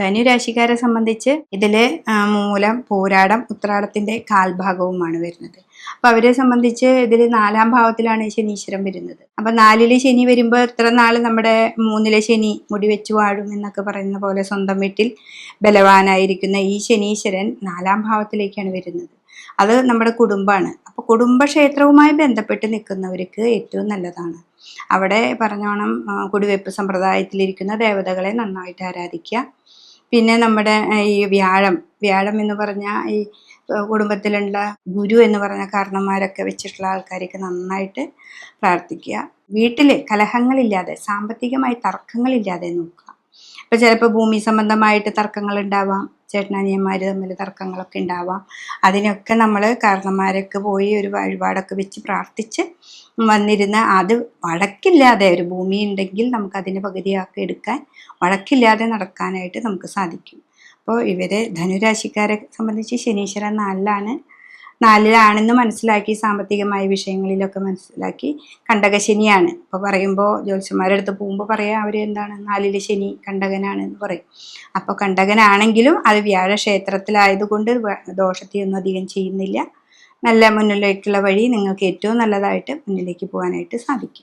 ധനുരാശിക്കാരെ സംബന്ധിച്ച് ഇതില് മൂലം, പൂരാടം, ഉത്രാടത്തിന്റെ കാൽഭാഗവുമാണ് വരുന്നത്. അപ്പൊ അവരെ സംബന്ധിച്ച് ഇതിൽ 4-ാം ഭാവത്തിലാണ് ശനീശ്വരൻ വരുന്നത്. അപ്പൊ 4-ല് ശനി വരുമ്പോൾ ഇത്ര നാള് നമ്മുടെ 3-ലെ ശനി മുടി വെച്ച് വാഴും എന്നൊക്കെ പറയുന്ന പോലെ സ്വന്തം വീട്ടിൽ ബലവാനായിരിക്കുന്ന ഈ ശനീശ്വരൻ 4-ാം ഭാവത്തിലേക്കാണ് വരുന്നത്. അത് നമ്മുടെ കുടുംബമാണ്. അപ്പൊ കുടുംബക്ഷേത്രവുമായി ബന്ധപ്പെട്ട് നിൽക്കുന്നവർക്ക് ഏറ്റവും നല്ലതാണ്. അവിടെ പറഞ്ഞോണം കുടിവെപ്പ് സമ്പ്രദായത്തിലിരിക്കുന്ന ദേവതകളെ നന്നായിട്ട് ആരാധിക്കുക. പിന്നെ നമ്മുടെ ഈ വ്യാഴം എന്ന് പറഞ്ഞാൽ ഈ കുടുംബത്തിലുള്ള ഗുരു എന്ന് പറഞ്ഞ കാരണന്മാരൊക്കെ വെച്ചിട്ടുള്ള ആൾക്കാർക്ക് നന്നായിട്ട് പ്രാർത്ഥിക്കുക. വീട്ടില് കലഹങ്ങളില്ലാതെ, സാമ്പത്തികമായി തർക്കങ്ങളില്ലാതെ നോക്കുക. ഇപ്പൊ ചിലപ്പോൾ ഭൂമി സംബന്ധമായിട്ട് തർക്കങ്ങൾ ഉണ്ടാവാം, ചേട്ടനനിയന്മാർ തമ്മിൽ തർക്കങ്ങളൊക്കെ ഉണ്ടാവാം. അതിനൊക്കെ നമ്മൾ കാരണന്മാരൊക്കെ പോയി ഒരു വഴിപാടൊക്കെ വെച്ച് പ്രാർത്ഥിച്ച് വന്നിരുന്ന അത് വഴക്കില്ലാതെ, ഒരു ഭൂമി ഉണ്ടെങ്കിൽ നമുക്ക് അതിന് പകുതിയാക്കി എടുക്കാൻ വഴക്കില്ലാതെ നടക്കാനായിട്ട് നമുക്ക് സാധിക്കും. അപ്പോൾ ഇവര് ധനുരാശിക്കാരെ സംബന്ധിച്ച് ശനീശ്വരൻ 4-ലാണെന്ന് മനസ്സിലാക്കി, സാമ്പത്തികമായ വിഷയങ്ങളിലൊക്കെ മനസ്സിലാക്കി, കണ്ടകശനിയാണ്. ഇപ്പോൾ പറയുമ്പോൾ ജ്യോത്സ്യന്മാരുടെ അടുത്ത് പോകുമ്പോൾ പറയാം അവർ എന്താണ് 4-ലെ ശനി കണ്ടകനാണ് എന്ന് പറയും. അപ്പോൾ കണ്ടകനാണെങ്കിലും അത് വ്യാഴക്ഷേത്രത്തിലായതുകൊണ്ട് ദോഷത്തെയൊന്നും അധികം ചെയ്യുന്നില്ല. നല്ല മുന്നിലേക്കുള്ള വഴി നിങ്ങൾക്ക് ഏറ്റവും നല്ലതായിട്ട് മുന്നിലേക്ക് പോകാനായിട്ട് സാധിക്കും.